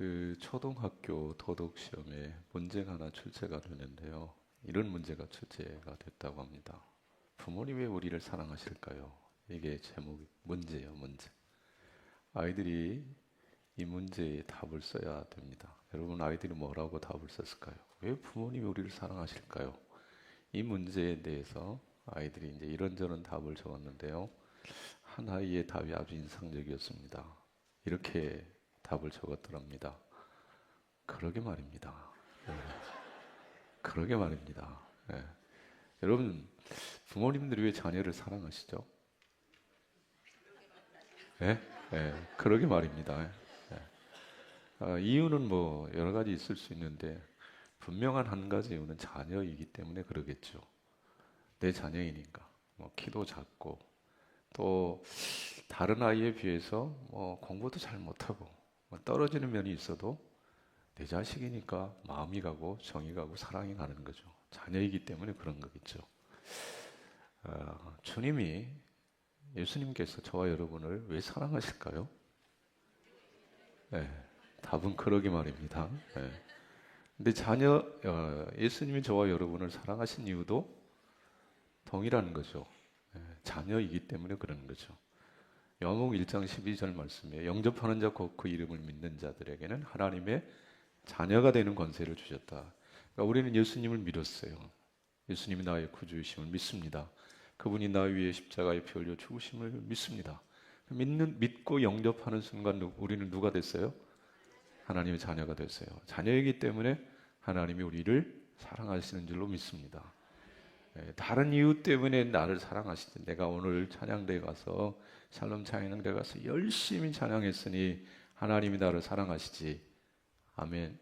그 초등학교 도덕 시험에 문제가 하나 출제가 되는데요. 이런 문제가 출제가 됐다고 합니다. 부모님 왜 우리를 사랑하실까요? 이게 제목 문제예요, 문제. 아이들이 이 문제에 답을 써야 됩니다. 여러분 아이들이 뭐라고 답을 썼을까요? 왜 부모님이 우리를 사랑하실까요? 이 문제에 대해서 아이들이 이제 이런저런 답을 적었는데요. 한 아이의 답이 아주 인상적이었습니다. 이렇게 답을 적었더랍니다. 그러게 말입니다. 예, 그러게 말입니다. 예. 여러분, 부모님들이 왜 자녀를 사랑하시죠? 예? 예, 그러게 말입니다. 예. 이유는 뭐 여러 가지 있을 수 있는데 분명한 한 가지 이유는 자녀이기 때문에 그러겠죠. 내 자녀이니까. 뭐 키도 작고 또 다른 아이에 비해서 뭐 공부도 잘 못하고 뭐 떨어지는 면이 있어도 내 자식이니까 마음이 가고 정이 가고 사랑이 가는 거죠. 자녀이기 때문에 그런 거겠죠. 주님이 예수님께서 저와 여러분을 왜 사랑하실까요? 네, 답은 그러기 말입니다. 네. 근데 예수님이 저와 여러분을 사랑하신 이유도 동일한 거죠. 네, 자녀이기 때문에 그런 거죠. 요한복음 1장 12절 말씀에 영접하는 자 곧 그 이름을 믿는 자들에게는 하나님의 자녀가 되는 권세를 주셨다. 그러니까 우리는 예수님을 믿었어요. 예수님이 나의 구주이심을 믿습니다. 그분이 나 위에 십자가에 피 흘려 죽으심을 믿습니다. 믿고 영접하는 순간 우리는 누가 됐어요? 하나님의 자녀가 됐어요. 자녀이기 때문에 하나님이 우리를 사랑하시는 줄로 믿습니다. 다른 이유 때문에 나를 사랑하시지. 내가 오늘 찬양대에 가서 샬롬 찬양대에 가서 열심히 찬양했으니 하나님이 나를 사랑하시지. 아멘.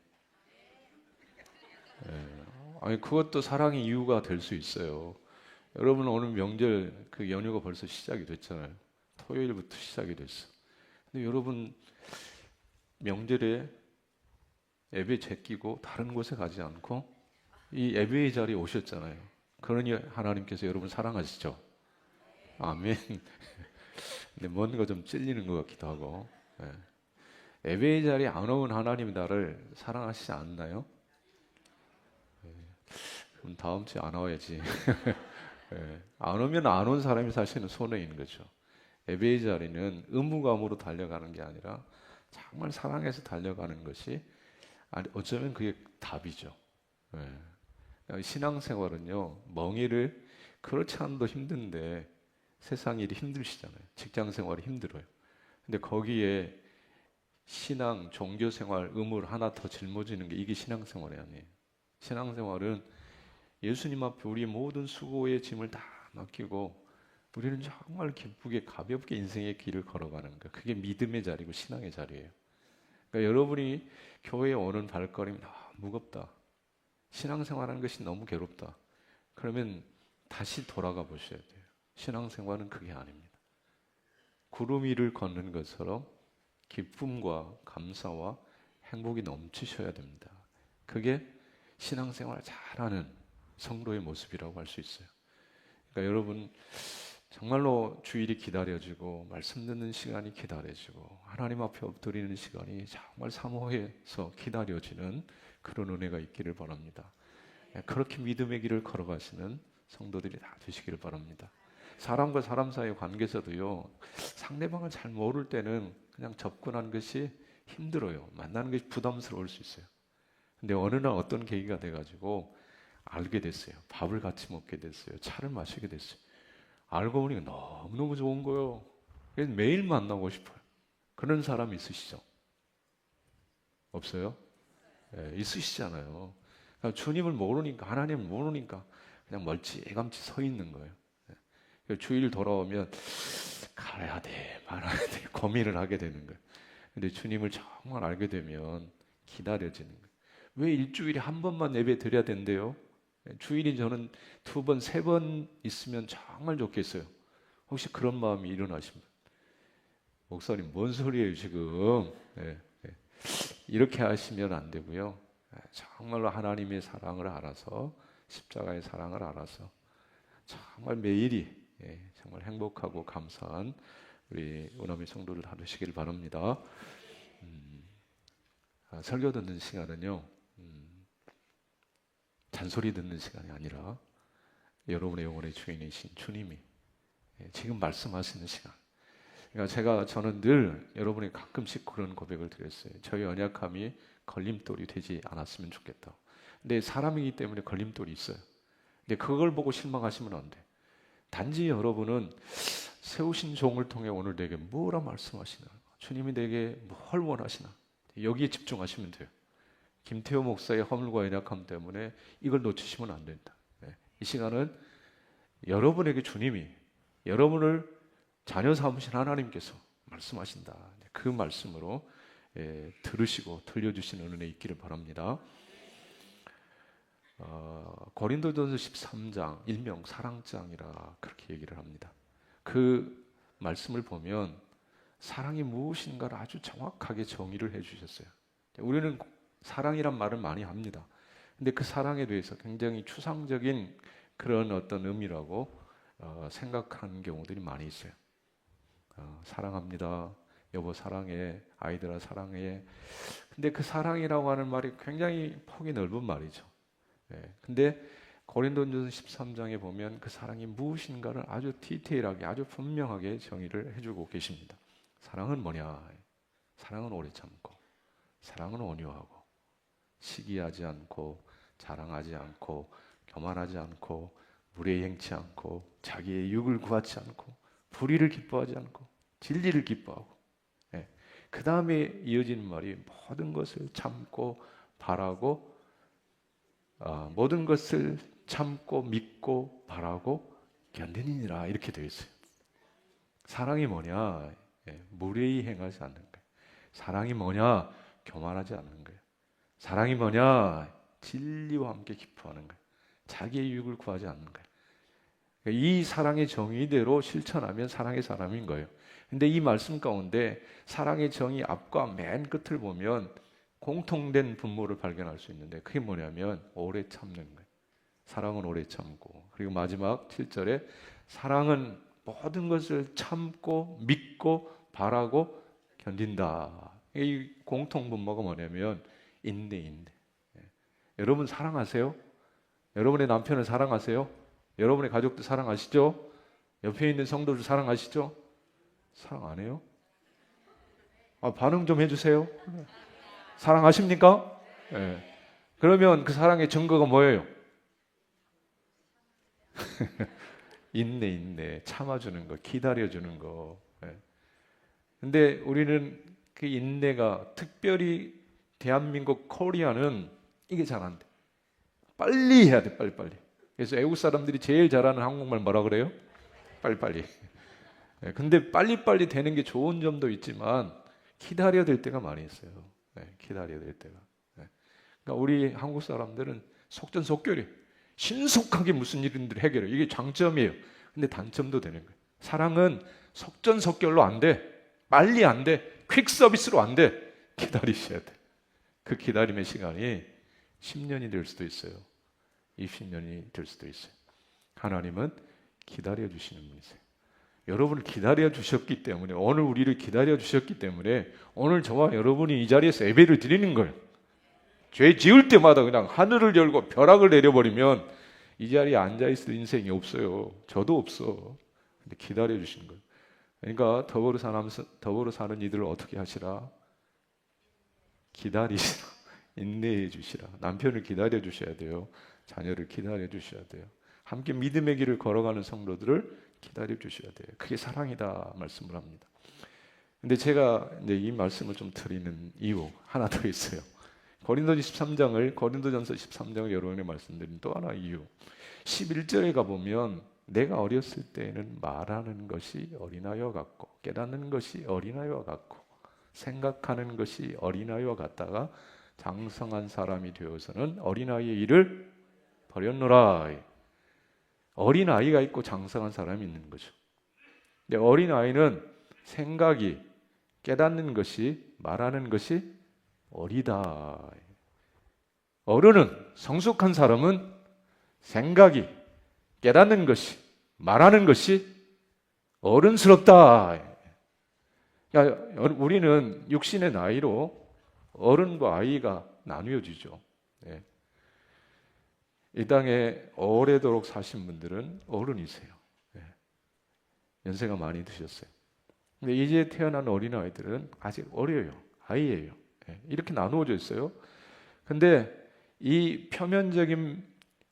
아니 그것도 사랑의 이유가 될 수 있어요. 여러분 오늘 명절 그 연휴가 벌써 시작이 됐잖아요. 토요일부터 시작이 됐어. 근데 여러분 명절에 예배 제끼고 다른 곳에 가지 않고 이 예배의 자리에 오셨잖아요. 그러니 하나님께서 여러분 사랑하시죠? 아멘. 근데 뭔가 좀 찔리는 것 같기도 하고. 예배의 자리에 안 오면 하나님이 나를 사랑하시지 않나요? 그럼 다음 주에 안 와야지. 안 오면 안 온 사람이 사실은 손해인 거죠. 예배의 자리는 의무감으로 달려가는 게 아니라 정말 사랑해서 달려가는 것이 어쩌면 그게 답이죠. 신앙생활은요, 멍에를 그렇지 않아도 힘든데 세상 일이 힘드시잖아요. 직장 생활이 힘들어요. 근데 거기에 신앙, 종교 생활, 의무를 하나 더 짊어지는 게 이게 신앙생활이 아니에요. 신앙생활은 예수님 앞에 우리의 모든 수고의 짐을 다 맡기고 우리는 정말 기쁘게 가볍게 인생의 길을 걸어가는 거. 그게 믿음의 자리고 신앙의 자리예요. 그러니까 여러분이 교회에 오는 발걸음이 너무 무겁다. 신앙생활하는 것이 너무 괴롭다. 그러면 다시 돌아가 보셔야 돼요. 신앙생활은 그게 아닙니다. 구름 위를 걷는 것처럼 기쁨과 감사와 행복이 넘치셔야 됩니다. 그게 신앙생활 잘하는 성도의 모습이라고 할 수 있어요. 그러니까 여러분 정말로 주일이 기다려지고 말씀 듣는 시간이 기다려지고 하나님 앞에 엎드리는 시간이 정말 사모해서 기다려지는 그런 은혜가 있기를 바랍니다. 그렇게 믿음의 길을 걸어가시는 성도들이 다 되시기를 바랍니다. 사람과 사람 사이의 관계에서도요, 상대방을 잘 모를 때는 그냥 접근하는 것이 힘들어요. 만나는 것이 부담스러울 수 있어요. 근데 어느 날 어떤 계기가 돼가지고 알게 됐어요. 밥을 같이 먹게 됐어요. 차를 마시게 됐어요. 알고 보니까 너무너무 좋은 거예요. 그래서 매일 만나고 싶어요. 그런 사람 있으시죠? 없어요? 있으시잖아요. 그러니까 주님을 모르니까, 하나님을 모르니까 그냥 멀찌감치 서 있는 거예요. 주일 돌아오면 가야 돼, 말아야 돼, 고민을 하게 되는 거예요. 근데 주님을 정말 알게 되면 기다려지는 거예요. 왜 일주일에 한 번만 예배 드려야 된대요? 주일이 저는 두 번, 세 번 있으면 정말 좋겠어요. 혹시 그런 마음이 일어나시면 목사님 뭔 소리예요 지금? 이렇게 하시면 안 되고요. 정말로 하나님의 사랑을 알아서 십자가의 사랑을 알아서 정말 매일이 정말 행복하고 감사한 우리 은혜의 성도들 되시길 바랍니다. 설교 듣는 시간은요, 잔소리 듣는 시간이 아니라 여러분의 영혼의 주인이신 주님이 지금 말씀하시는 시간. 그러니까 저는 늘 여러분이 가끔씩 그런 고백을 드렸어요. 저희 언약함이 걸림돌이 되지 않았으면 좋겠다. 근데 사람이기 때문에 걸림돌이 있어요. 근데 그걸 보고 실망하시면 안 돼. 단지 여러분은 세우신 종을 통해 오늘 내게 뭐라 말씀하시나, 주님이 내게 뭘 원하시나, 여기에 집중하시면 돼요. 김태호 목사의 허물과 연약함 때문에 이걸 놓치시면 안 된다. 이 시간은 여러분에게 주님이, 여러분을 자녀 삼으신 하나님께서 말씀하신다. 그 말씀으로 들으시고 들려주시는 은혜 있기를 바랍니다. 고린도전서 13장, 일명 사랑장이라 그렇게 얘기를 합니다. 그 말씀을 보면 사랑이 무엇인가를 아주 정확하게 정의를 해주셨어요. 우리는 사랑이란 말을 많이 합니다. 근데 그 사랑에 대해서 굉장히 추상적인 그런 어떤 의미라고 생각하는 경우들이 많이 있어요. 사랑합니다. 여보 사랑해. 아이들아 사랑해. 근데 그 사랑이라고 하는 말이 굉장히 폭이 넓은 말이죠. 근데 고린도전서 13장에 보면 그 사랑이 무엇인가를 아주 디테일하게, 아주 분명하게 정의를 해주고 계십니다. 사랑은 뭐냐? 사랑은 오래 참고, 사랑은 온유하고, 시기하지 않고, 자랑하지 않고, 교만하지 않고, 무례히 행치 않고, 자기의 유익을 구하지 않고, 불의를 기뻐하지 않고, 진리를 기뻐하고, 그 다음에 이어지는 말이 모든 것을 참고 바라고, 모든 것을 참고 믿고 바라고 견디니라, 이렇게 되어 있어요. 사랑이 뭐냐? 무례히 행하지 않는 거예요. 사랑이 뭐냐? 교만하지 않는 거예요. 사랑이 뭐냐? 진리와 함께 기뻐하는 거예요. 자기의 유익을 구하지 않는 거예요. 이 사랑의 정의대로 실천하면 사랑의 사람인 거예요. 근데 이 말씀 가운데 사랑의 정의 앞과 맨 끝을 보면 공통된 분모를 발견할 수 있는데, 그게 뭐냐면 오래 참는 거예요. 사랑은 오래 참고, 그리고 마지막 7절에 사랑은 모든 것을 참고 믿고 바라고 견딘다. 이 공통 분모가 뭐냐면 인내. 여러분 사랑하세요? 여러분의 남편을 사랑하세요? 여러분의 가족들 사랑하시죠? 옆에 있는 성도들 사랑하시죠? 사랑 안 해요? 반응 좀 해주세요. 사랑하십니까? 그러면 그 사랑의 증거가 뭐예요? 인내, 참아주는 거, 기다려주는 거. 근데 우리는 그 인내가, 특별히 대한민국 코리아는 이게 잘 안 돼. 빨리 해야 돼, 빨리. 그래서 외국 사람들이 제일 잘하는 한국말 뭐라 그래요? 빨리. 근데 빨리 되는 게 좋은 점도 있지만 기다려야 될 때가 많이 있어요. 기다려야 될 때가. 그러니까 우리 한국 사람들은 속전속결이, 신속하게 무슨 일인들 해결해요. 이게 장점이에요. 근데 단점도 되는 거예요. 사랑은 속전속결로 안 돼. 빨리 안 돼. 퀵 서비스로 안 돼. 기다리셔야 돼. 그 기다림의 시간이 10년이 될 수도 있어요. 20년이 될 수도 있어요. 하나님은 기다려 주시는 분이세요. 여러분을 기다려 주셨기 때문에, 오늘 우리를 기다려 주셨기 때문에 오늘 저와 여러분이 이 자리에서 예배를 드리는 거예요. 죄 지을 때마다 그냥 하늘을 열고 벼락을 내려버리면 이 자리에 앉아있을 인생이 없어요. 저도 없어. 근데 기다려 주신 거예요. 그러니까 더불어 사는 이들을 어떻게 하시라? 기다리시라. 인내해 주시라. 남편을 기다려 주셔야 돼요. 자녀를 기다려 주셔야 돼요. 함께 믿음의 길을 걸어가는 성도들을 기다려 주셔야 돼요. 그게 사랑이다 말씀을 합니다. 근데 제가 이제 이 말씀을 좀 드리는 이유 하나 더 있어요. 고린도전서 13장을 여러분에 말씀드린 또 하나 이유. 11절에 가보면 내가 어렸을 때에는 말하는 것이 어린아이와 같고, 깨닫는 것이 어린아이와 같고, 생각하는 것이 어린아이와 같다가 장성한 사람이 되어서는 어린아이의 일을 버렸노라. 어린아이가 있고 장성한 사람이 있는 거죠. 근데 어린아이는 생각이, 깨닫는 것이, 말하는 것이 어리다. 어른은, 성숙한 사람은 생각이, 깨닫는 것이, 말하는 것이 어른스럽다. 그러니까 우리는 육신의 나이로 어른과 아이가 나뉘어지죠. 예. 이 땅에 오래도록 사신 분들은 어른이세요. 예. 연세가 많이 드셨어요. 근데 이제 태어난 어린아이들은 아직 어려요. 아이예요. 예. 이렇게 나누어져 있어요. 근데 이 표면적인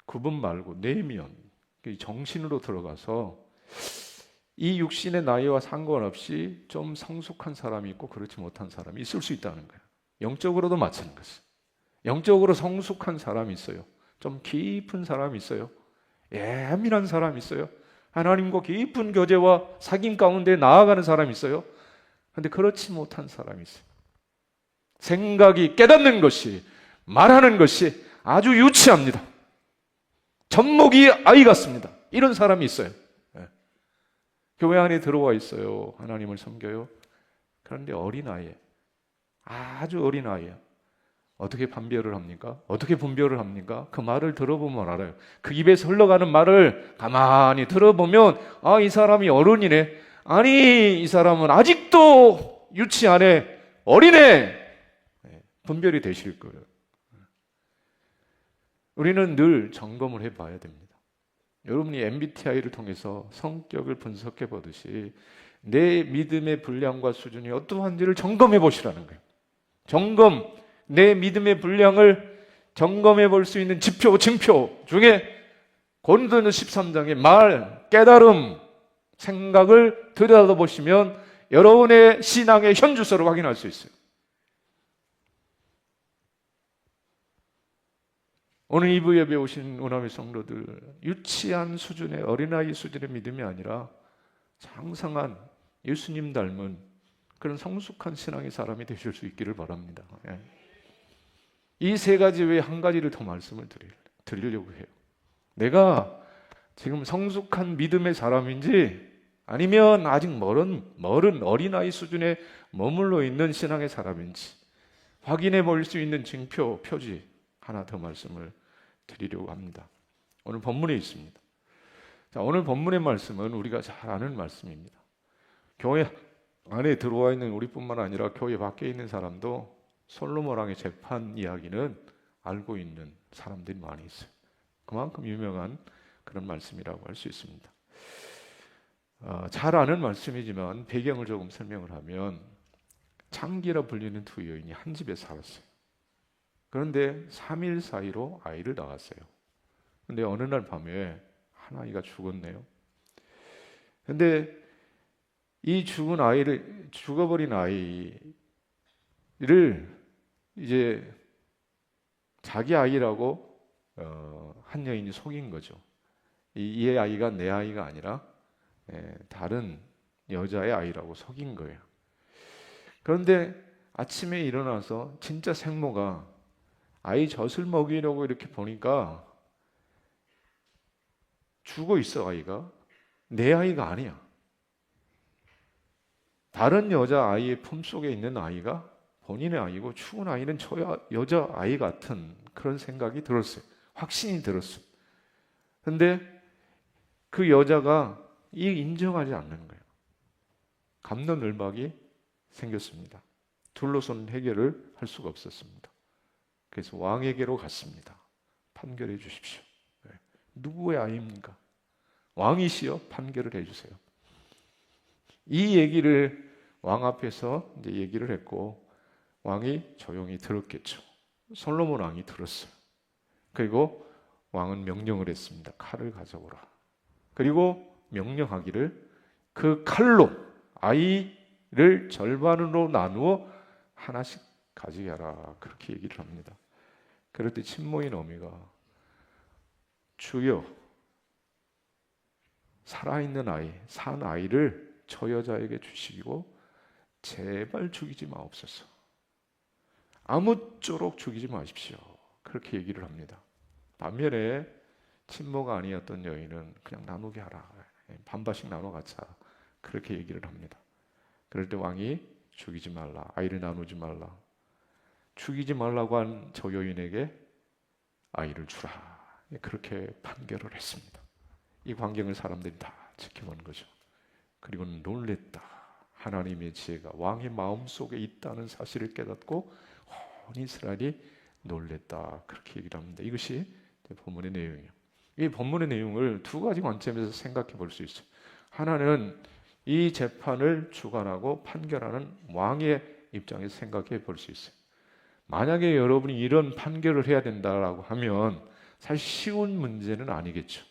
구분 말고 내면, 정신으로 들어가서 이 육신의 나이와 상관없이 좀 성숙한 사람이 있고 그렇지 못한 사람이 있을 수 있다는 거예요. 영적으로도 마찬가지. 영적으로 성숙한 사람이 있어요. 좀 깊은 사람이 있어요. 예민한 사람이 있어요. 하나님과 깊은 교제와 사귐 가운데 나아가는 사람이 있어요. 그런데 그렇지 못한 사람이 있어요. 생각이, 깨닫는 것이, 말하는 것이 아주 유치합니다. 젖먹이 아이 같습니다. 이런 사람이 있어요. 네. 교회 안에 들어와 있어요. 하나님을 섬겨요. 그런데 어린아이예요. 아주 어린아이예요. 어떻게 판별을 합니까? 어떻게 분별을 합니까? 그 말을 들어보면 알아요. 그 입에서 흘러가는 말을 가만히 들어보면 아, 이 사람이 어른이네. 아니, 이 사람은 아직도 유치하네. 어리네. 분별이 되실 거예요. 우리는 늘 점검을 해봐야 됩니다. 여러분이 MBTI를 통해서 성격을 분석해 보듯이 내 믿음의 분량과 수준이 어떠한지를 점검해 보시라는 거예요. 점검, 내 믿음의 분량을 점검해 볼 수 있는 지표, 징표 중에 고린도전서 13장의 말, 깨달음, 생각을 들여다보시면 여러분의 신앙의 현주소를 확인할 수 있어요. 오늘 2부 예배에 오신 우남의 성도들, 유치한 수준의 어린아이 수준의 믿음이 아니라 장성한 예수님 닮은 그런 성숙한 신앙의 사람이 되실 수 있기를 바랍니다. 이 세 가지 외에 한 가지를 더 말씀을 드리려고 해요. 내가 지금 성숙한 믿음의 사람인지 아니면 아직 멀은 어린아이 수준에 머물러 있는 신앙의 사람인지 확인해 볼 수 있는 징표, 표지 하나 더 말씀을 드리려고 합니다. 오늘 본문에 있습니다. 자, 오늘 본문의 말씀은 우리가 잘 아는 말씀입니다. 교회 안에 들어와 있는 우리뿐만 아니라 교회 밖에 있는 사람도 솔로몬 왕의 재판 이야기는 알고 있는 사람들이 많이 있어요. 그만큼 유명한 그런 말씀이라고 할 수 있습니다. 잘 아는 말씀이지만 배경을 조금 설명을 하면 창기라 불리는 두 여인이 한 집에 살았어요. 그런데 3일 사이로 아이를 낳았어요. 그런데 어느 날 밤에 한 아이가 죽었네요. 그런데 이 죽어버린 아이를 이제 자기 아이라고 한 여인이 속인 거죠. 이 아이가 내 아이가 아니라 다른 여자의 아이라고 속인 거예요. 그런데 아침에 일어나서 진짜 생모가 아이 젖을 먹이려고 이렇게 보니까 죽어 있어. 아이가 내 아이가 아니야. 다른 여자 아이의 품속에 있는 아이가 본인의 아이고 죽은 아이는 저 여자 아이 같은 그런 생각이 들었어요. 확신이 들었어요. 그런데 그 여자가 인정하지 않는 거예요. 갑론을박이 생겼습니다. 둘러선 해결을 할 수가 없었습니다. 그래서 왕에게로 갔습니다. 판결해 주십시오. 누구의 아이입니까? 왕이시여 판결을 해주세요. 이 얘기를 왕 앞에서 이제 얘기를 했고 왕이 조용히 들었겠죠. 솔로몬 왕이 들었어요. 그리고 왕은 명령을 했습니다. 칼을 가져오라. 그리고 명령하기를 그 칼로 아이를 절반으로 나누어 하나씩 가지게 하라. 그렇게 얘기를 합니다. 그럴 때 친모인 어미가 주여 살아있는 아이, 산 아이를 저 여자에게 주시고 제발 죽이지 마옵소서. 아무쪼록 죽이지 마십시오. 그렇게 얘기를 합니다. 반면에 친모가 아니었던 여인은 그냥 나누게 하라. 반반씩 나눠 갖자. 그렇게 얘기를 합니다. 그럴 때 왕이 죽이지 말라. 아이를 나누지 말라. 죽이지 말라고 한 저 여인에게 아이를 주라. 그렇게 판결을 했습니다. 이 광경을 사람들이 다 지켜본 거죠. 그리고는 놀랬다. 하나님의 지혜가 왕의 마음속에 있다는 사실을 깨닫고 온 이스라엘이 놀랬다. 그렇게 얘기를 합니다. 이것이 본문의 내용이에요. 이 본문의 내용을 두 가지 관점에서 생각해 볼 수 있어요. 하나는 이 재판을 주관하고 판결하는 왕의 입장에서 생각해 볼 수 있어요. 만약에 여러분이 이런 판결을 해야 된다라고 하면 사실 쉬운 문제는 아니겠죠.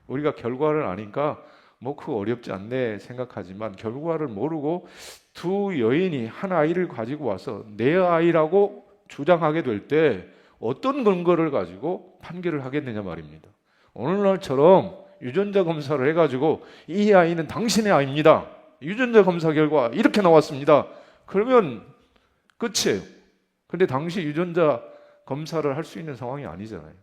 우리가 결과를 아니까 뭐 그거 어렵지 않네 생각하지만 결과를 모르고 두 여인이 한 아이를 가지고 와서 내 아이라고 주장하게 될 때 어떤 근거를 가지고 판결을 하겠느냐 말입니다. 오늘날처럼 유전자 검사를 해가지고 이 아이는 당신의 아이입니다. 유전자 검사 결과 이렇게 나왔습니다. 그러면 끝이에요. 근데 당시 유전자 검사를 할 수 있는 상황이 아니잖아요.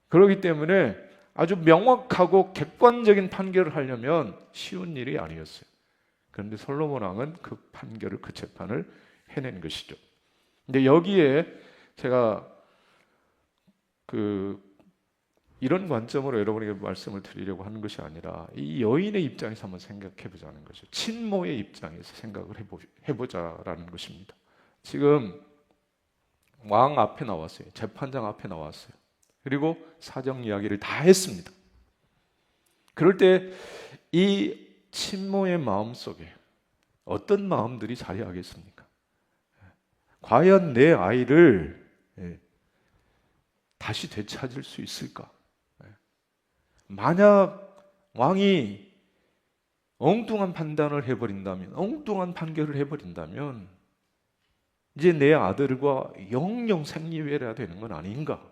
그렇기 때문에 아주 명확하고 객관적인 판결을 하려면 쉬운 일이 아니었어요. 그런데 솔로몬 왕은 그 판결을, 그 재판을 해낸 것이죠. 근데 여기에 제가 이런 관점으로 여러분에게 말씀을 드리려고 하는 것이 아니라 이 여인의 입장에서 한번 생각해 보자는 거죠. 친모의 입장에서 생각을 해보자라는 것입니다. 지금 왕 앞에 나왔어요. 재판장 앞에 나왔어요. 그리고 사정 이야기를 다 했습니다. 그럴 때 이 친모의 마음속에 어떤 마음들이 자리하겠습니까? 과연 내 아이를 다시 되찾을 수 있을까? 만약 왕이 엉뚱한 판단을 해버린다면, 엉뚱한 판결을 해버린다면 이제 내 아들과 영영 생리배려야 되는 건 아닌가?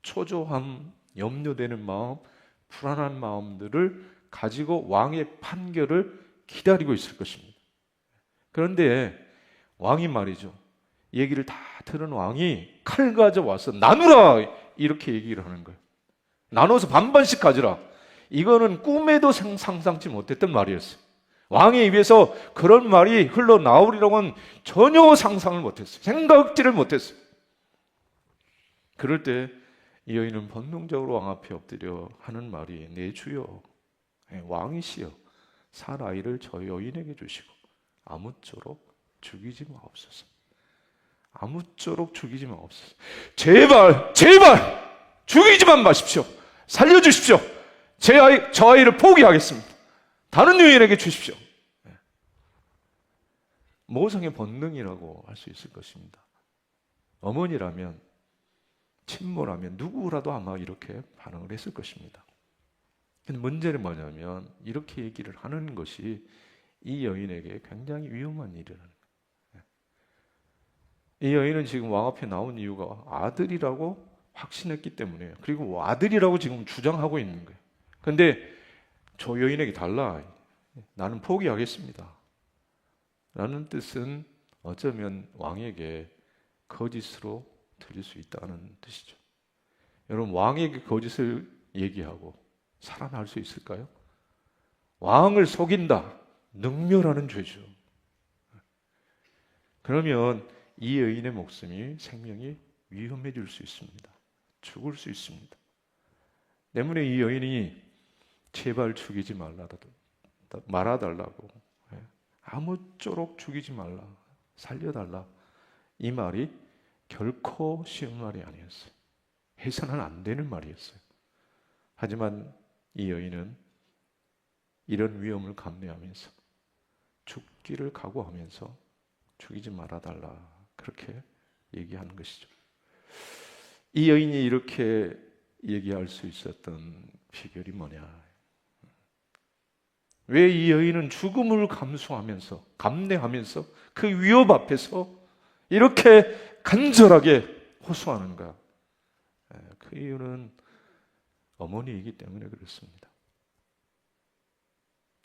초조함, 염려되는 마음, 불안한 마음들을 가지고 왕의 판결을 기다리고 있을 것입니다. 그런데 왕이 말이죠. 얘기를 다 들은 왕이 칼 가져와서 나누라! 이렇게 얘기를 하는 거예요. 나눠서 반반씩 가져라. 이거는 꿈에도 상상치 못했던 말이었어요. 왕의 입에서 그런 말이 흘러나오리라고는 전혀 상상을 못했어요. 생각지를 못했어요. 그럴 때 이 여인은 본능적으로 왕 앞에 엎드려 하는 말이 내 주여, 왕이시여, 산 아이를 저 여인에게 주시고 아무쪼록 죽이지 마옵소서. 아무쪼록 죽이지 마옵소서. 제발 죽이지만 마십시오. 살려주십시오. 저 아이를 포기하겠습니다. 다른 여인에게 주십시오. 모성의 본능이라고 할 수 있을 것입니다. 어머니라면, 친모라면 누구라도 아마 이렇게 반응을 했을 것입니다. 근데 문제는 뭐냐면 이렇게 얘기를 하는 것이 이 여인에게 굉장히 위험한 일이라는 거예요. 이 여인은 지금 왕 앞에 나온 이유가 아들이라고 확신했기 때문이에요. 그리고 아들이라고 지금 주장하고 있는 거예요. 근데 저 여인에게 달라. 나는 포기하겠습니다. 라는 뜻은 어쩌면 왕에게 거짓으로 들릴 수 있다는 뜻이죠. 여러분, 왕에게 거짓을 얘기하고 살아날 수 있을까요? 왕을 속인다, 능멸하는 죄죠. 그러면 이 여인의 목숨이, 생명이 위험해질 수 있습니다. 죽을 수 있습니다. 때문에 이 여인이 제발 죽이지 말아달라고, 아무쪼록 죽이지 말라, 살려달라, 이 말이 결코 쉬운 말이 아니었어요. 해서는 안 되는 말이었어요. 하지만 이 여인은 이런 위험을 감내하면서 죽기를 각오하면서 죽이지 말아달라, 그렇게 얘기하는 것이죠. 이 여인이 이렇게 얘기할 수 있었던 비결이 뭐냐? 왜 이 여인은 죽음을 감내하면서 그 위협 앞에서 이렇게 간절하게 호소하는가? 그 이유는 어머니이기 때문에 그렇습니다.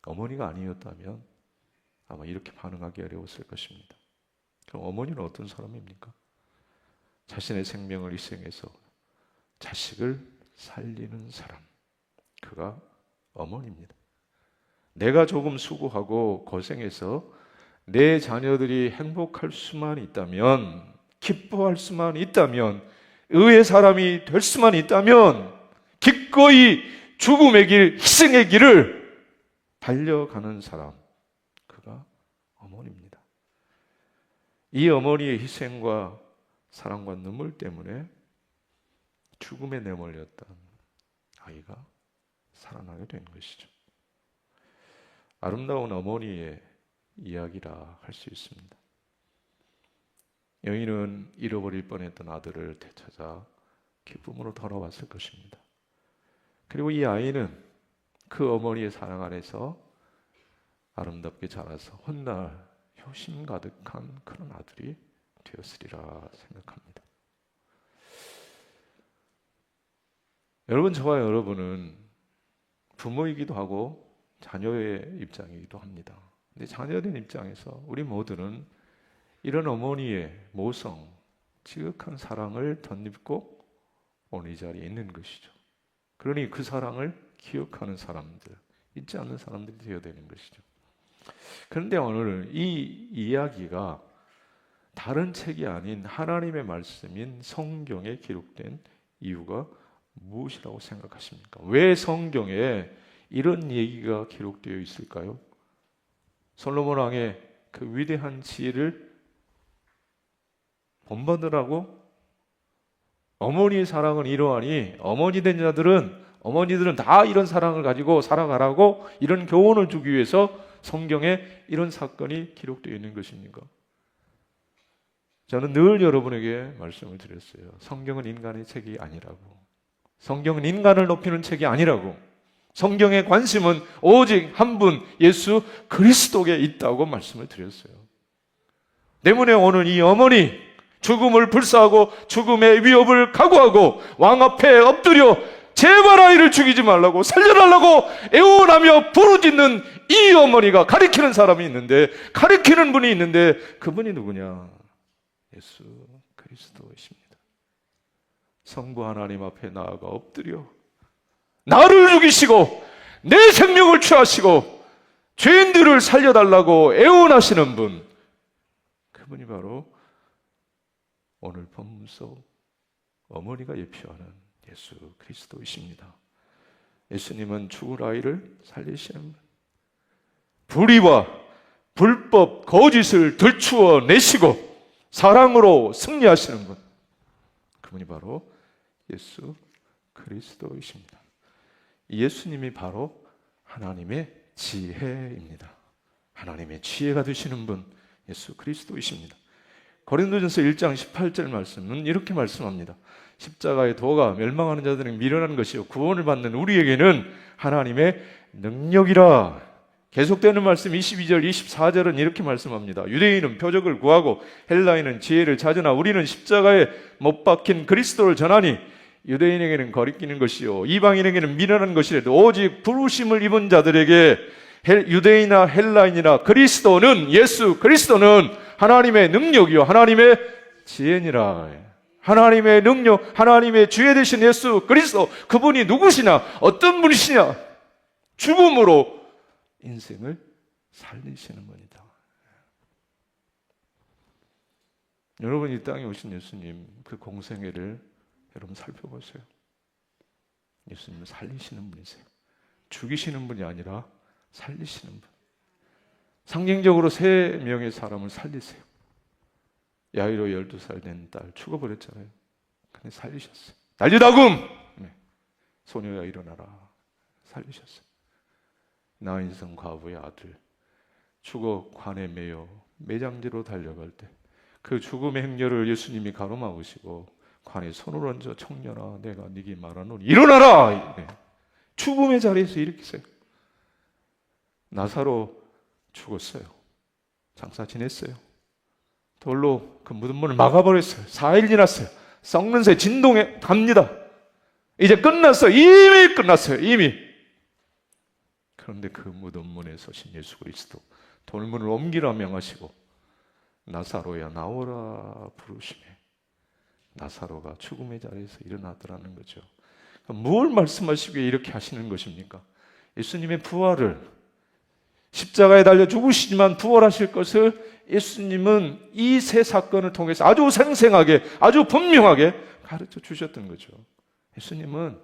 어머니가 아니었다면 아마 이렇게 반응하기 어려웠을 것입니다. 그럼 어머니는 어떤 사람입니까? 자신의 생명을 희생해서 자식을 살리는 사람, 그가 어머니입니다. 내가 조금 수고하고 고생해서 내 자녀들이 행복할 수만 있다면, 기뻐할 수만 있다면, 의의 사람이 될 수만 있다면 기꺼이 죽음의 길, 희생의 길을 달려가는 사람, 그가 어머니입니다. 이 어머니의 희생과 사랑과 눈물 때문에 죽음에 내몰렸던 아이가 살아나게 된 것이죠. 아름다운 어머니의 이야기라 할 수 있습니다. 여인은 잃어버릴 뻔했던 아들을 되찾아 기쁨으로 돌아왔을 것입니다. 그리고 이 아이는 그 어머니의 사랑 안에서 아름답게 자라서 훗날 효심 가득한 그런 아들이 되었으리라 생각합니다. 여러분, 저와 여러분은 부모이기도 하고 자녀의 입장이기도 합니다. 근데 자녀된 입장에서 우리 모두는 이런 어머니의 모성, 지극한 사랑을 덧입고 오늘 이 자리에 있는 것이죠. 그러니 그 사랑을 기억하는 사람들, 잊지 않는 사람들이 되어야 되는 것이죠. 그런데 오늘 이 이야기가 다른 책이 아닌 하나님의 말씀인 성경에 기록된 이유가 무엇이라고 생각하십니까? 왜 성경에 이런 얘기가 기록되어 있을까요? 솔로몬 왕의 그 위대한 지혜를 본받으라고? 어머니의 사랑은 이러하니 어머니들은 다 이런 사랑을 가지고 살아가라고 이런 교훈을 주기 위해서 성경에 이런 사건이 기록되어 있는 것입니까? 저는 늘 여러분에게 말씀을 드렸어요. 성경은 인간의 책이 아니라고. 성경은 인간을 높이는 책이 아니라고. 성경의 관심은 오직 한 분 예수 그리스도에 있다고 말씀을 드렸어요. 때문에 오늘 이 어머니 죽음을 불사하고 죽음의 위협을 각오하고 왕 앞에 엎드려 제발 아이를 죽이지 말라고 살려달라고 애원하며 부르짖는 이 어머니가 가리키는 사람이 있는데, 가리키는 분이 있는데, 그분이 누구냐? 예수 그리스도이십니다. 성부 하나님 앞에 나아가 엎드려 나를 죽이시고 내 생명을 취하시고 죄인들을 살려달라고 애원하시는 분, 그분이 바로 오늘 본문 속 어머니가 예표하는 예수 그리스도이십니다. 예수님은 죽을 아이를 살리시는 분, 불의와 불법 거짓을 들추어 내시고 사랑으로 승리하시는 분, 그분이 바로 예수 그리스도이십니다. 예수님이 바로 하나님의 지혜입니다. 하나님의 지혜가 되시는 분 예수 그리스도이십니다. 고린도전서 1장 18절 말씀은 이렇게 말씀합니다. 십자가의 도가 멸망하는 자들에게 미련한 것이요 구원을 받는 우리에게는 하나님의 능력이라. 계속되는 말씀 22절 24절은 이렇게 말씀합니다. 유대인은 표적을 구하고 헬라인은 지혜를 찾으나 우리는 십자가에 못 박힌 그리스도를 전하니 유대인에게는 거리끼는 것이요 이방인에게는 미련한 것이라도 오직 부르심을 입은 자들에게 유대인이나 헬라인이나 그리스도는 예수 그리스도는 하나님의 능력이요 하나님의 지혜니라. 하나님의 능력, 하나님의 주에 되신 예수 그리스도, 그분이 누구시냐? 어떤 분이시냐? 죽음으로 인생을 살리시는 분이다. 여러분, 이 땅에 오신 예수님 그 공생애를 여러분 살펴보세요. 예수님은 살리시는 분이세요. 죽이시는 분이 아니라 살리시는 분. 상징적으로 3명의 사람을 살리세요. 야이로 12살 된 딸 죽어버렸잖아요. 근데 살리셨어요. 달리다금 소녀야 일어나라. 살리셨어요. 나인성 과부의 아들 죽어 관에 매여 매장지로 달려갈 때 그 죽음의 행렬을 예수님이 가로막으시고 관에 손을 얹어 청년아 내가 네게 말하노니 일어나라. 죽음의 자리에서 일으키세요. 나사로 죽었어요. 장사 지냈어요. 돌로 그 무덤문을 막아버렸어요. 4일 지났어요. 썩는 새 진동에 갑니다. 이제 끝났어요. 이미 끝났어요. 이미. 그런데 그 무덤문에 서신 예수 그리스도 돌문을 옮기라 명하시고 나사로야 나오라 부르시매 나사로가 죽음의 자리에서 일어나더라는 거죠. 뭘 말씀하시기에 이렇게 하시는 것입니까? 예수님의 부활을, 십자가에 달려 죽으시지만 부활하실 것을 예수님은 이 세 사건을 통해서 아주 생생하게, 아주 분명하게 가르쳐 주셨던 거죠. 예수님은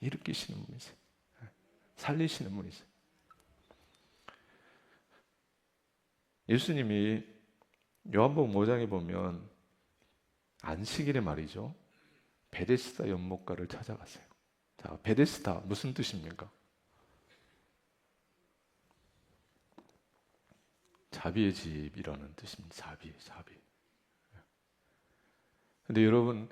일으키시는 분이세요. 살리시는 분이세요. 예수님이 요한복음 5장에 보면 안식일에 말이죠. 베데스다 연못가를 찾아갔어요. 자, 베데스다 무슨 뜻입니까? 자비의 집이라는 뜻입니다. 자비. 근데 여러분,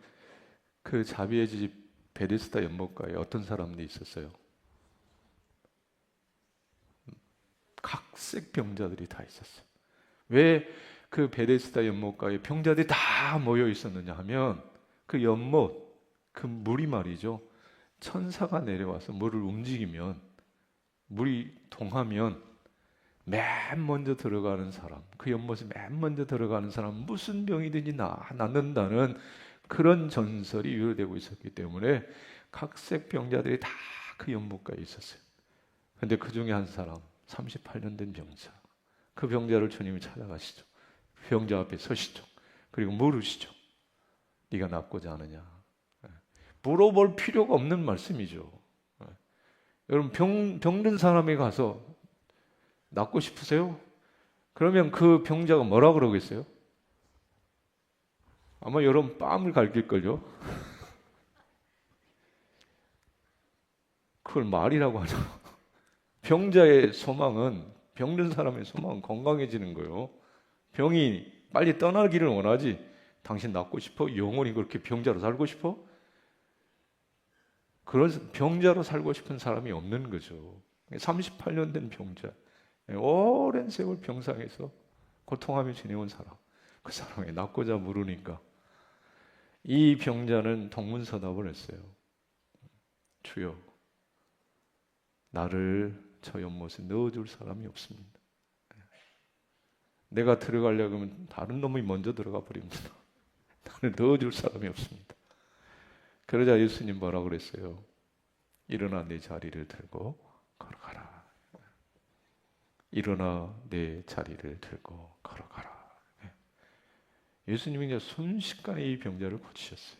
그 자비의 집 베데스다 연못가에 어떤 사람들이 있었어요? 각색 병자들이 다 있었어요. 왜 그 베데스다 연못가에 병자들이 다 모여 있었느냐 하면 그 연못, 그 물이 말이죠. 천사가 내려와서 물을 움직이면, 물이 동하면 맨 먼저 들어가는 사람, 그 연못에 맨 먼저 들어가는 사람 무슨 병이든지 낫는다는 그런 전설이 유래되고 있었기 때문에 각색 병자들이 다 그 연못가에 있었어요. 근데 그 중에 한 사람, 38년 된 병자, 그 병자를 주님이 찾아가시죠. 병자 앞에 서시죠. 그리고 물으시죠. 네가 낫고자 하느냐. 물어볼 필요가 없는 말씀이죠. 여러분, 병든 사람에 가서 낫고 싶으세요? 그러면 그 병자가 뭐라 그러겠어요? 아마 여러분 뺨을 갈길걸요? 그걸 말이라고 하죠. 병자의 소망은, 병든 사람의 소망은 건강해지는 거예요. 병이 빨리 떠나기를 원하지. 당신 낫고 싶어? 영원히 그렇게 병자로 살고 싶어? 그런 병자로 살고 싶은 사람이 없는 거죠. 38년 된 병자, 오랜 세월 병상에서 고통하며 지내온 사람, 그 사람이 낫고자 물으니까 이 병자는 동문서답을 했어요. 주여, 나를 저 연못에 넣어줄 사람이 없습니다. 내가 들어가려고 하면 다른 놈이 먼저 들어가 버립니다. 나를 넣어줄 사람이 없습니다. 그러자 예수님 뭐라 그랬어요? 일어나 내 자리를 들고 걸어가라. 일어나 내 자리를 들고 걸어가라. 예수님이 그냥 순식간에 이 병자를 고치셨어요.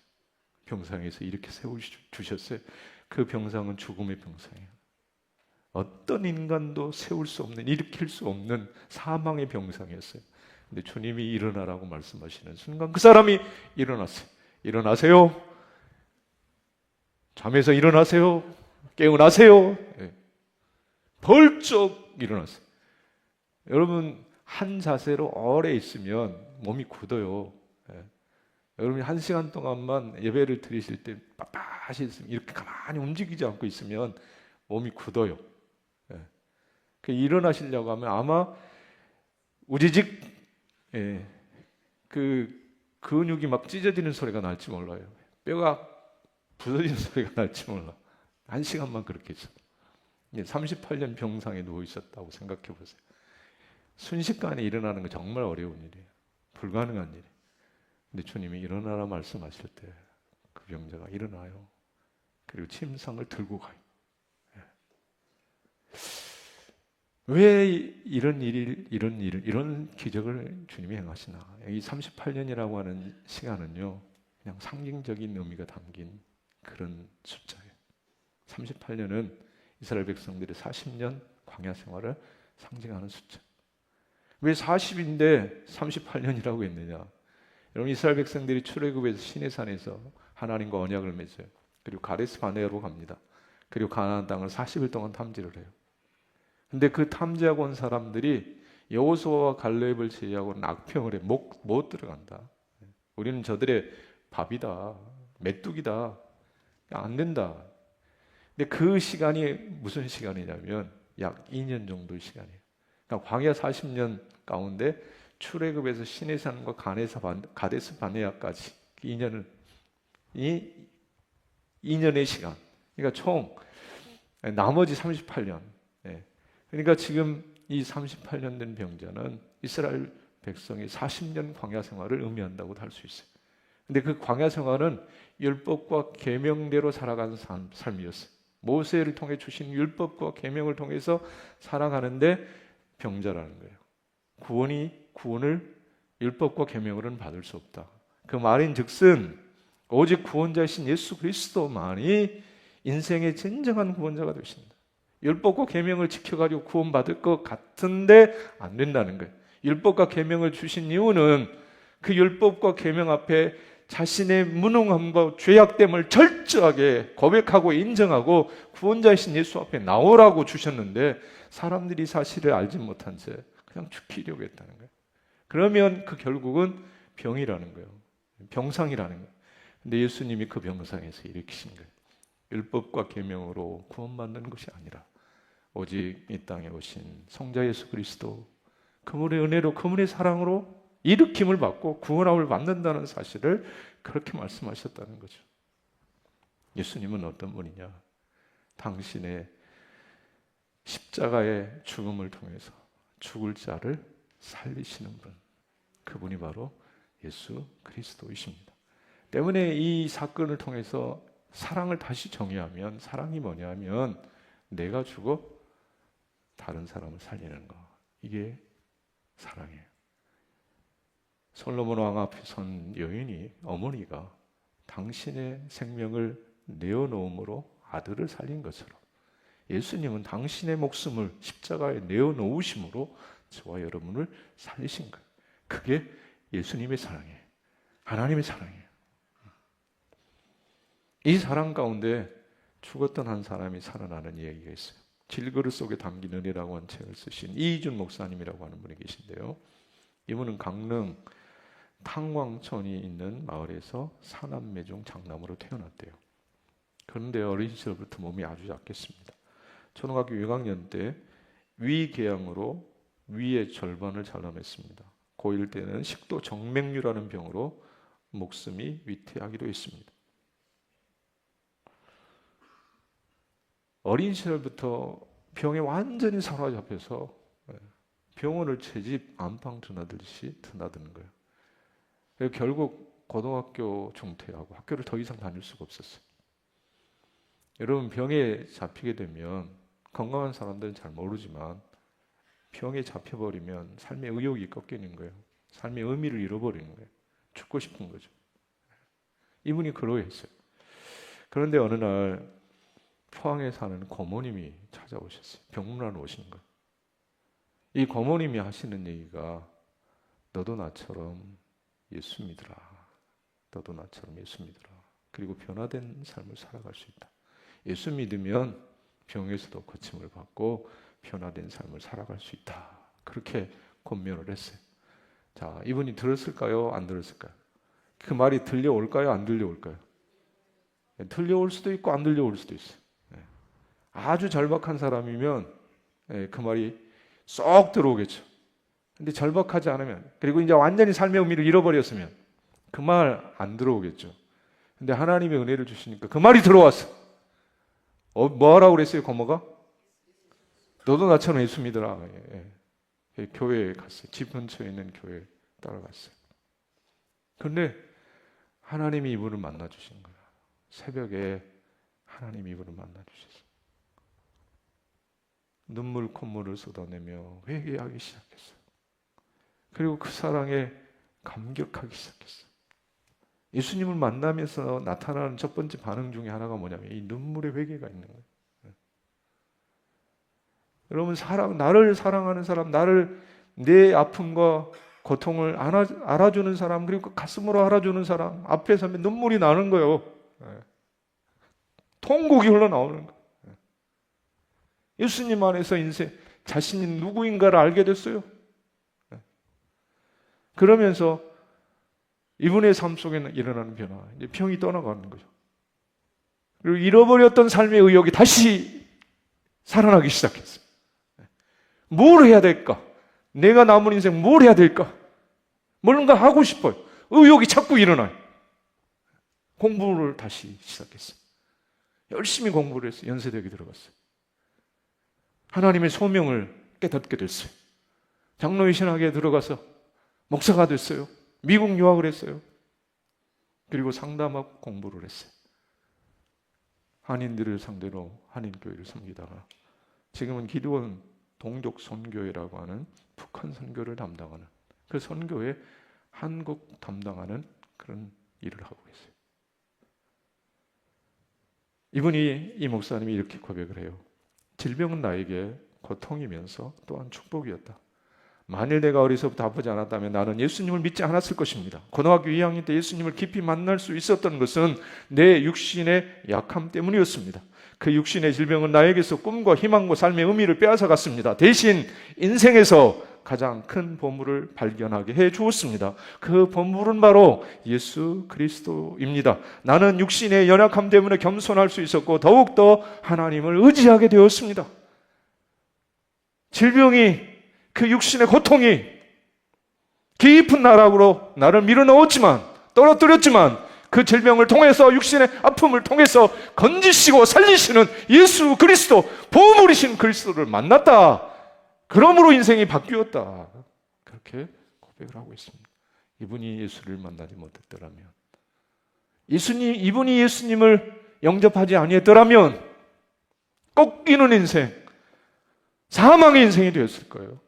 병상에서 이렇게 세워주셨어요. 그 병상은 죽음의 병상이에요. 어떤 인간도 세울 수 없는, 일으킬 수 없는 사망의 병상이었어요. 근데 주님이 일어나라고 말씀하시는 순간 그 사람이 일어났어요. 일어나세요. 잠에서 일어나세요. 깨어나세요. 벌쩍 일어났어요. 여러분, 한 자세로 오래 있으면 몸이 굳어요. 여러분이 1시간 동안만 예배를 드리실 때 빳빳이 있으면, 이렇게 가만히 움직이지 않고 있으면 몸이 굳어요. 일어나시려고 하면 아마 우지직 그 근육이 막 찢어지는 소리가 날지 몰라요. 뼈가 부서지는 소리가 날지 몰라. 1시간만 그렇게 있어. 38년 병상에 누워 있었다고 생각해 보세요. 순식간에 일어나는 건 정말 어려운 일이에요. 불가능한 일이에요. 근데 주님이 일어나라 말씀하실 때 그 병자가 일어나요. 그리고 침상을 들고 가요. 왜 이런 기적을 주님이 행하시나? 이 38년이라고 하는 시간은요, 그냥 상징적인 의미가 담긴 그런 숫자예요. 38년은 이스라엘 백성들의 40년 광야 생활을 상징하는 숫자. 왜 40인데 38년이라고 했느냐? 여러분, 이스라엘 백성들이 출애굽에서 시내산에서 하나님과 언약을 맺어요. 그리고 가데스 바네아로 갑니다. 그리고 가나안 땅을 40일 동안 탐지를 해요. 근데 그 탐지하고 온 사람들이 여호수아와 갈렙을 제외하고는 악평을 해. 못 들어간다. 우리는 저들의 밥이다, 메뚜기다, 안 된다. 근데 그 시간이 무슨 시간이냐면 약 2년 정도의 시간이에요. 그러니까 광야 40년 가운데 출애굽에서 시내산과 가데스 바네아까지 2년의 시간. 그러니까 총 나머지 38년. 그러니까 지금 이 38년 된 병자는 이스라엘 백성이 40년 광야 생활을 의미한다고 할 수 있어요. 근데 그 광야 생활은 율법과 계명대로 살아가는 삶이었어요. 모세를 통해 주신 율법과 계명을 통해서 살아가는데 병자라는 거예요. 구원을 율법과 계명으로는 받을 수 없다. 그 말인즉슨 오직 구원자이신 예수 그리스도만이 인생의 진정한 구원자가 되신다. 율법과 계명을 지켜가지고 구원받을 것 같은데 안 된다는 거예요. 율법과 계명을 주신 이유는 그 율법과 계명 앞에 자신의 무능함과 죄악됨을 철저하게 고백하고 인정하고 구원자이신 예수 앞에 나오라고 주셨는데 사람들이 사실을 알지 못한 채 그냥 죽이려고 했다는 거예요. 그러면 그 결국은 병이라는 거예요. 병상이라는 거예요. 근데 예수님이 그 병상에서 일으키신 거예요. 율법과 계명으로 구원받는 것이 아니라 오직 이 땅에 오신 성자 예수 그리스도, 그분의 은혜로 그분의 사랑으로 일으킴을 받고 구원함을 받는다는 사실을 그렇게 말씀하셨다는 거죠. 예수님은 어떤 분이냐? 당신의 십자가의 죽음을 통해서 죽을 자를 살리시는 분, 그분이 바로 예수 그리스도이십니다. 때문에 이 사건을 통해서 사랑을 다시 정의하면, 사랑이 뭐냐면 내가 죽어 다른 사람을 살리는 거, 이게 사랑이에요. 솔로몬 왕 앞에 선 여인이, 어머니가 당신의 생명을 내어놓음으로 아들을 살린 것처럼 예수님은 당신의 목숨을 십자가에 내어놓으심으로 저와 여러분을 살리신 거예요. 그게 예수님의 사랑이에요. 하나님의 사랑이에요. 이 사랑 가운데 죽었던 한 사람이 살아나는 이야기가 있어요. 질그릇 속에 담긴 은혜라고 하는 책을 쓰신 이희준 목사님이라고 하는 분이 계신데요. 이분은 강릉 탕왕천이 있는 마을에서 사남매 중 장남으로 태어났대요. 그런데 어린 시절부터 몸이 아주 약했습니다. 초등학교 6학년 때 위궤양으로 위의 절반을 잘라냈습니다. 고1 때는 식도 정맥류라는 병으로 목숨이 위태하기도 했습니다. 어린 시절부터 병에 완전히 사로잡혀서 병원을 채집 안방 드나들듯이 드나드는 거예요. 그래서 결국 고등학교 중퇴하고 학교를 더 이상 다닐 수가 없었어요. 여러분, 병에 잡히게 되면 건강한 사람들은 잘 모르지만 병에 잡혀버리면 삶의 의욕이 꺾이는 거예요. 삶의 의미를 잃어버리는 거예요. 죽고 싶은 거죠. 이분이 그러했어요. 그런데 어느 날 포항에 사는 고모님이 찾아오셨어요. 병문안으로 오신 거예요. 이 고모님이 하시는 얘기가 너도 나처럼 예수 믿으라. 너도 나처럼 예수 믿으라. 그리고 변화된 삶을 살아갈 수 있다. 예수 믿으면 병에서도 고침을 받고 변화된 삶을 살아갈 수 있다. 그렇게 권면을 했어요. 자, 이분이 들었을까요? 안 들었을까요? 그 말이 들려올까요? 안 들려올까요? 들려올 수도 있고 안 들려올 수도 있어요. 아주 절박한 사람이면 그 말이 쏙 들어오겠죠. 근데 절박하지 않으면, 그리고 이제 완전히 삶의 의미를 잃어버렸으면 그 말 안 들어오겠죠. 근데 하나님의 은혜를 주시니까 그 말이 들어왔어. 뭐 하라고 그랬어요, 고모가? 너도 나처럼 예수 믿으라. 교회에 갔어요. 집 근처에 있는 교회에 따라갔어요. 그런데 하나님이 이분을 만나 주신 거야. 새벽에 하나님이 이분을 만나 주셨어요. 눈물 콧물을 쏟아내며 회개하기 시작했어요. 그리고 그 사랑에 감격하기 시작했어요. 예수님을 만나면서 나타나는 첫 번째 반응 중에 하나가 뭐냐면 이 눈물의 회개가 있는 거예요. 여러분, 나를 사랑하는 사람, 나를, 내 아픔과 고통을 알아주는 사람, 그리고 가슴으로 알아주는 사람 앞에 서면 눈물이 나는 거예요. 통곡이 흘러나오는 거예요. 예수님 안에서 인생, 자신이 누구인가를 알게 됐어요. 그러면서 이분의 삶 속에는 일어나는 변화, 이제 병이 떠나가는 거죠. 그리고 잃어버렸던 삶의 의욕이 다시 살아나기 시작했어요. 뭘 해야 될까? 내가 남은 인생 뭘 해야 될까? 뭔가 하고 싶어요. 의욕이 자꾸 일어나요. 공부를 다시 시작했어요. 열심히 공부를 했어요. 연세대학에 들어갔어요. 하나님의 소명을 깨닫게 됐어요. 장로의 신학에 들어가서 목사가 됐어요. 미국 유학을 했어요. 그리고 상담학 공부를 했어요. 한인들을 상대로 한인교회를 섬기다가 지금은 기도원 동족 선교회라고 하는 북한 선교를 담당하는, 그 선교회 한국 담당하는 그런 일을 하고 계세요. 이 목사님이 이렇게 고백을 해요. 질병은 나에게 고통이면서 또한 축복이었다. 만일 내가 어려서부터 아프지 않았다면 나는 예수님을 믿지 않았을 것입니다. 고등학교 2학년 때 예수님을 깊이 만날 수 있었던 것은 내 육신의 약함 때문이었습니다. 그 육신의 질병은 나에게서 꿈과 희망과 삶의 의미를 빼앗아갔습니다. 대신 인생에서 가장 큰 보물을 발견하게 해 주었습니다. 그 보물은 바로 예수 그리스도입니다. 나는 육신의 연약함 때문에 겸손할 수 있었고 더욱더 하나님을 의지하게 되었습니다. 질병이, 그 육신의 고통이 깊은 나락으로 나를 밀어넣었지만, 떨어뜨렸지만, 그 질병을 통해서, 육신의 아픔을 통해서 건지시고 살리시는 예수 그리스도, 보물이신 그리스도를 만났다. 그러므로 인생이 바뀌었다. 그렇게 고백을 하고 있습니다. 이분이 예수를 만나지 못했더라면, 이분이 예수님을 영접하지 아니했더라면 꺾이는 인생, 사망의 인생이 되었을 거예요.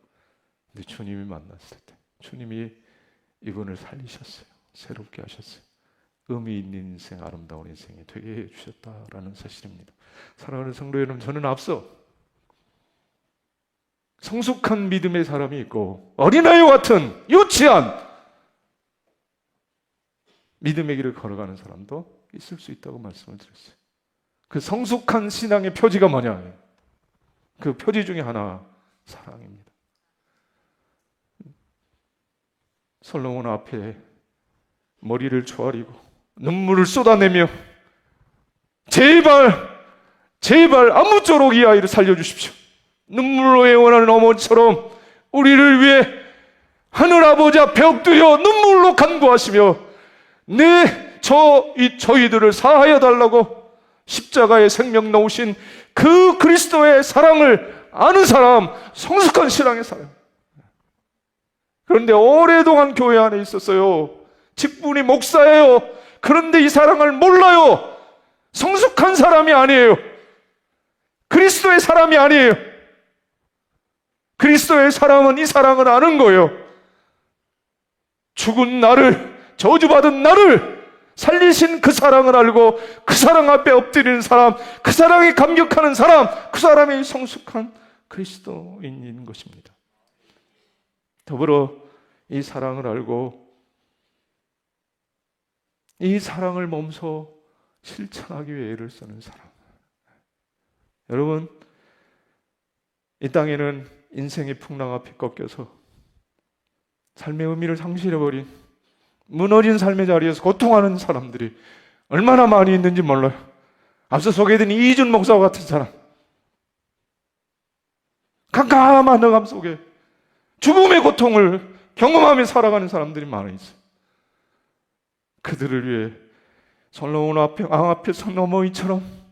근데 주님이 만났을 때 주님이 이분을 살리셨어요. 새롭게 하셨어요. 의미 있는 인생, 아름다운 인생이 되게 해주셨다라는 사실입니다. 사랑하는 성도 여러분, 저는 앞서 성숙한 믿음의 사람이 있고 어린아이와 같은 유치한 믿음의 길을 걸어가는 사람도 있을 수 있다고 말씀을 드렸어요. 그 성숙한 신앙의 표지가 뭐냐? 그 표지 중에 하나, 사랑입니다. 솔로몬 앞에 머리를 조아리고 눈물을 쏟아내며 제발 아무쪼록 이 아이를 살려주십시오. 눈물로 애원하는 어머니처럼 우리를 위해 하늘 아버지 앞에 엎드려 눈물로 간구하시며 저희들을 사하여 달라고 십자가에 생명 놓으신 그 그리스도의 사랑을 아는 사람, 성숙한 신앙의 사람. 그런데 오랫동안 교회 안에 있었어요. 직분이 목사예요. 그런데 이 사랑을 몰라요. 성숙한 사람이 아니에요. 그리스도의 사람이 아니에요. 그리스도의 사람은 이 사랑을 아는 거예요. 죽은 나를, 저주받은 나를 살리신 그 사랑을 알고 그 사랑 앞에 엎드리는 사람, 그 사랑에 감격하는 사람, 그 사람이 성숙한 그리스도인인 것입니다. 더불어 이 사랑을 알고 이 사랑을 몸소 실천하기 위해 애를 쓰는 사람. 여러분, 이 땅에는 인생의 풍랑 앞에 꺾여서 삶의 의미를 상실해버린, 무너진 삶의 자리에서 고통하는 사람들이 얼마나 많이 있는지 몰라요. 앞서 소개해드린 이준 목사와 같은 사람, 깜깜한 어감 속에 죽음의 고통을 경험하며 살아가는 사람들이 많이 있어요. 그들을 위해 솔로몬 왕 앞에 선 어머니처럼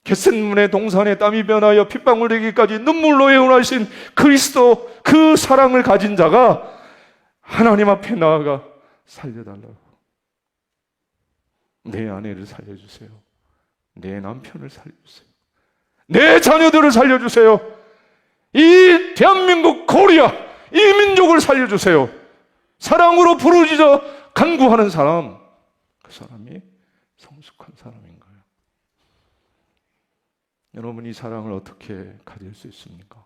겟셋문의 동산에 땀이 변하여 핏방울 되기까지 눈물로 애원하신 그리스도, 그 사랑을 가진 자가 하나님 앞에 나아가 살려달라고. 내 아내를 살려주세요. 내 남편을 살려주세요. 내 자녀들을 살려주세요. 이 대한민국 코리아, 이 민족을 살려주세요. 사랑으로 부르짖어 간구하는 사람, 그 사람이 성숙한 사람인 거예요. 여러분, 이 사랑을 어떻게 가질 수 있습니까?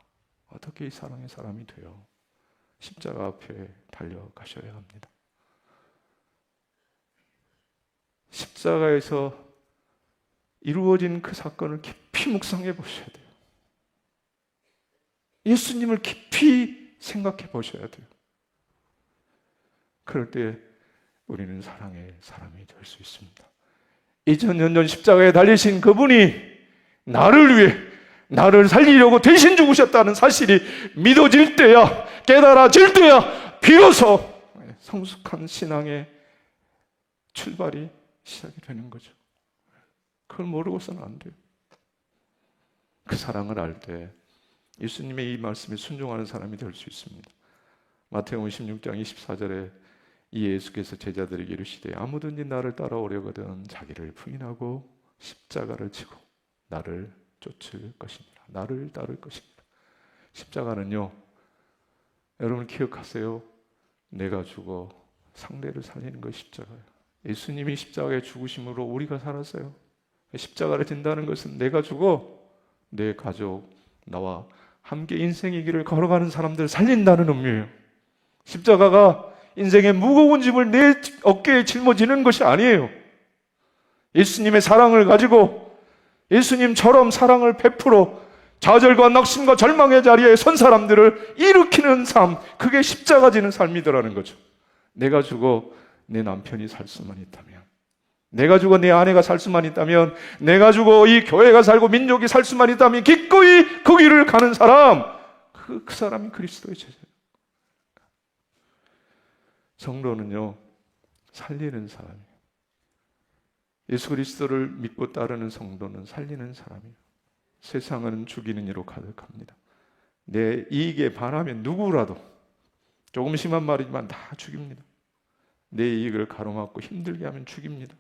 어떻게 이 사랑의 사람이 돼요? 십자가 앞에 달려가셔야 합니다. 십자가에서 이루어진 그 사건을 깊이 묵상해 보셔야 돼요. 예수님을 깊이 생각해 보셔야 돼요. 그럴 때 우리는 사랑의 사람이 될 수 있습니다. 2000년 전 십자가에 달리신 그분이 나를 위해, 나를 살리려고 대신 죽으셨다는 사실이 믿어질 때야, 깨달아질 때야 비로소 성숙한 신앙의 출발이 시작이 되는 거죠. 그걸 모르고서는 안 돼요. 그 사랑을 알 때 예수님의 이 말씀에 순종하는 사람이 될 수 있습니다. 마태복음 16장 24절에 이 예수께서 제자들에게 이르시되 아무든지 나를 따라오려거든 자기를 부인하고 십자가를 지고 나를 쫓을 것입니다. 나를 따를 것입니다. 십자가는요, 여러분 기억하세요. 내가 죽어 상대를 살리는 것이 십자가예요. 예수님이 십자가에 죽으심으로 우리가 살았어요. 십자가를 진다는 것은 내가 죽어 내 가족, 나와 함께 인생의 길을 걸어가는 사람들을 살린다는 의미예요. 십자가가 인생의 무거운 짐을 내 어깨에 짊어지는 것이 아니에요. 예수님의 사랑을 가지고 예수님처럼 사랑을 베풀어 좌절과 낙심과 절망의 자리에 선 사람들을 일으키는 삶, 그게 십자가 지는 삶이더라는 거죠. 내가 죽어 내 남편이 살 수만 있다면, 내가 죽어 내 아내가 살 수만 있다면, 내가 죽어 이 교회가 살고 민족이 살 수만 있다면 기꺼이 그 길을 가는 사람, 그 사람이 그리스도의 제자예요. 성도는요, 살리는 사람이에요. 예수 그리스도를 믿고 따르는 성도는 살리는 사람이에요. 세상은 죽이는 이로 가득합니다. 내 이익에 반하면 누구라도, 조금 심한 말이지만 다 죽입니다. 내 이익을 가로막고 힘들게 하면 죽입니다.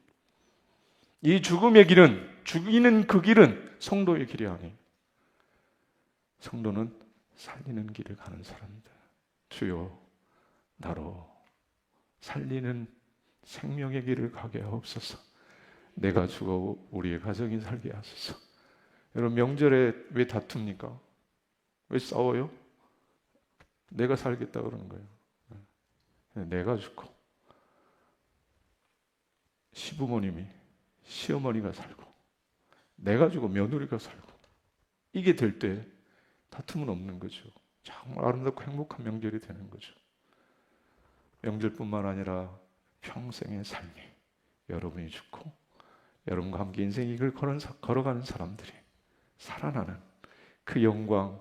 이 죽음의 길은, 죽이는 그 길은 성도의 길이 아니에요. 성도는 살리는 길을 가는 사람입니다. 주여, 나로 살리는 생명의 길을 가게 하옵소서. 내가 죽어 우리의 가정이 살게 하소서. 여러분, 명절에 왜 다툽니까? 왜 싸워요? 내가 살겠다 그러는 거예요. 내가 죽고 시부모님이, 시어머니가 살고, 내가 죽고 며느리가 살고, 이게 될 때 다툼은 없는 거죠. 정말 아름답고 행복한 명절이 되는 거죠. 명절뿐만 아니라 평생의 삶이, 여러분이 죽고 여러분과 함께 인생의 길을 걸어가는 사람들이 살아나는 그 영광,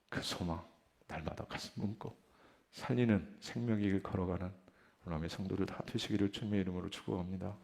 그 소망, 날마다 가슴 뭉고 살리는 생명의 길 걸어가는 하나님의 성도들 다 되시기를 주님의 이름으로 축복합니다.